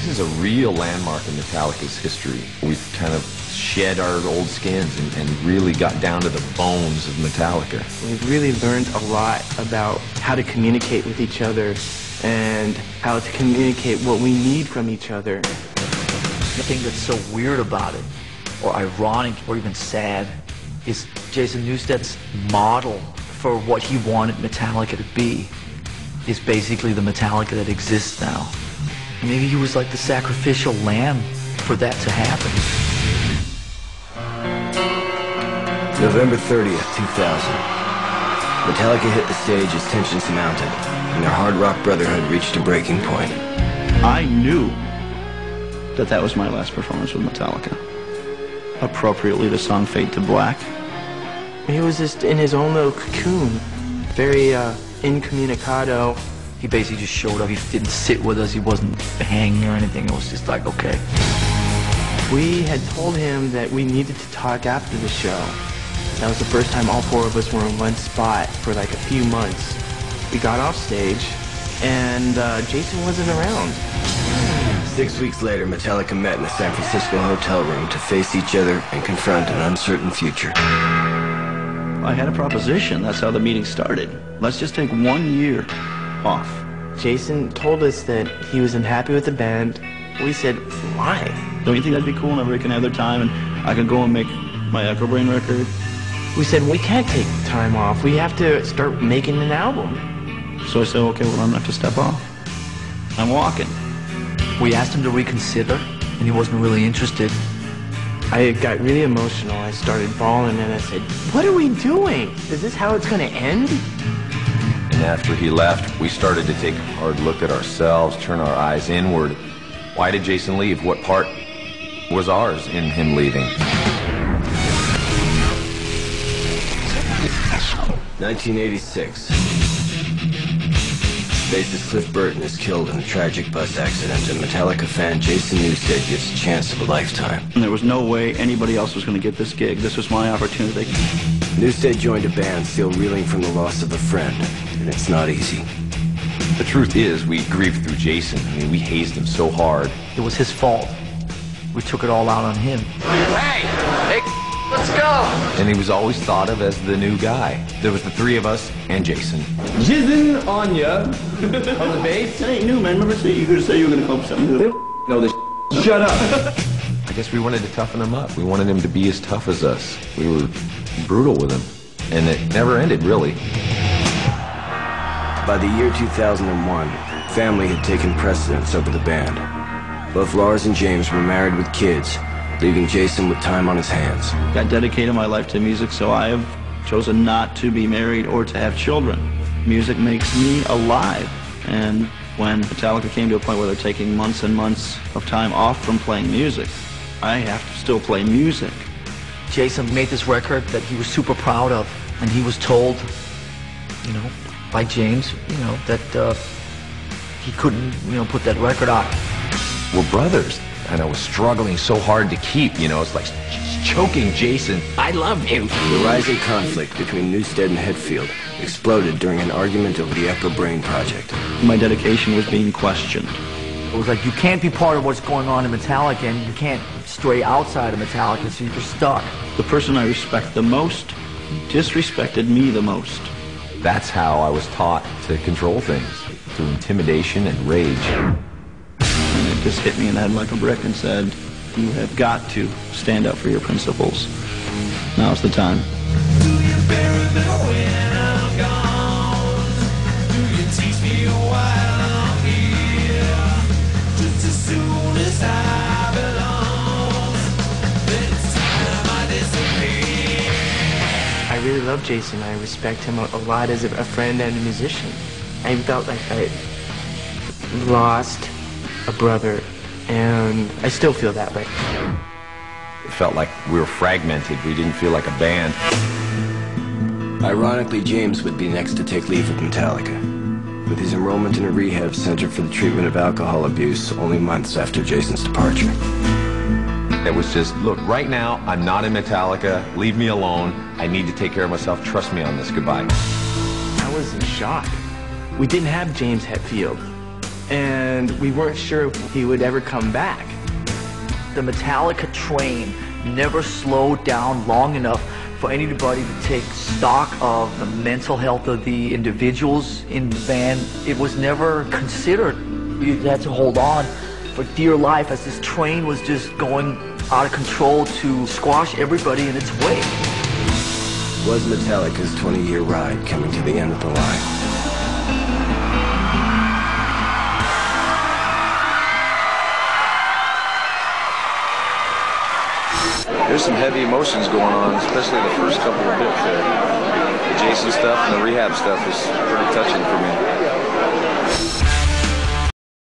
This is a real landmark in Metallica's history. We've kind of shed our old skins and really got down to the bones of Metallica. We've really learned a lot about how to communicate with each other and how to communicate what we need from each other. The thing that's so weird about it, or ironic, or even sad, is Jason Newsted's model for what he wanted Metallica to be is basically the Metallica that exists now. Maybe he was like the sacrificial lamb for that to happen. November 30th, 2000. Metallica hit the stage as tensions mounted, and their hard rock brotherhood reached a breaking point. I knew that that was my last performance with Metallica. Appropriately, the song Fade to Black. He was just in his own little cocoon, very incommunicado. He basically just showed up. He didn't sit with us. He wasn't hanging or anything. It was just like, okay. We had told him that we needed to talk after the show. That was the first time all four of us were in one spot for like a few months. We got off stage, and Jason wasn't around. 6 weeks later, Metallica met in a San Francisco hotel room to face each other and confront an uncertain future. I had a proposition. That's how the meeting started. Let's just take 1 year off. Jason told us that he was unhappy with the band. We said, why? Don't you think that'd be cool? And everybody can have their time, and I could go and make my Echo Brain record. We said, we can't take time off. We have to start making an album. So I said, okay, well, I'm gonna have to step off. I'm walking. We asked him to reconsider, and he wasn't really interested. I got really emotional. I started bawling, and I said, what are we doing? Is this how it's going to end? And after he left, we started to take a hard look at ourselves, turn our eyes inward. Why did Jason leave? What part was ours in him leaving? 1986. Bassist Cliff Burton is killed in a tragic bus accident, and Metallica fan Jason Newsted gets a chance of a lifetime. And there was no way anybody else was going to get this gig. This was my opportunity. Newsted joined a band still reeling from the loss of a friend, and it's not easy. The truth is, we grieved through Jason. I mean, we hazed him so hard. It was his fault. We took it all out on him. Hey, let's go! And he was always thought of as the new guy. There was the three of us and Jason. Jizzin' on ya. On the bass? That ain't new, man. Remember, you could say you were going to come up with something new. No, this shut up. I guess we wanted to toughen him up. We wanted him to be as tough as us. We were brutal with him. And it never ended, really. By the year 2001, family had taken precedence over the band. Both Lars and James were married with kids, leaving Jason with time on his hands. I dedicated my life to music, so I have chosen not to be married or to have children. Music makes me alive. And when Metallica came to a point where they're taking months and months of time off from playing music, I have to still play music. Jason made this record that he was super proud of, and he was told, you know, by James, you know, that he couldn't, you know, put that record out. We're brothers. And I was struggling so hard to keep, you know, it's like choking Jason. I love you. The rising conflict between Newsted and Hetfield exploded during an argument over the Echo Brain project. My dedication was being questioned. It was like, you can't be part of what's going on in Metallica, and you can't stray outside of Metallica, so you're stuck. The person I respect the most disrespected me the most. That's how I was taught to control things, through intimidation and rage. And it just hit me in the head like a brick and said, you have got to stand up for your principles. Now's the time. Do you bury me when I'm gone? Do you teach me while I'm here? Just as soon as I belong, then it's time I disappear. I really love Jason. I respect him a lot as a friend and a musician. I felt like I lost a brother, and I still feel that way. It felt like we were fragmented. We didn't feel like a band. Ironically, James would be next to take leave of Metallica, with his enrollment in a rehab center for the treatment of alcohol abuse only months after Jason's departure. It was just, look, right now, I'm not in Metallica. Leave me alone. I need to take care of myself. Trust me on this. Goodbye. I was in shock. We didn't have James Hetfield. and we weren't sure if he would ever come back. The Metallica train never slowed down long enough for anybody to take stock of the mental health of the individuals in the band. It was never considered. You had to hold on for dear life as this train was just going out of control to squash everybody in its way. Was Metallica's 20-year ride coming to the end of the line? There's some heavy emotions going on, especially the first couple of bits there. The Jason stuff and the rehab stuff was pretty touching for me.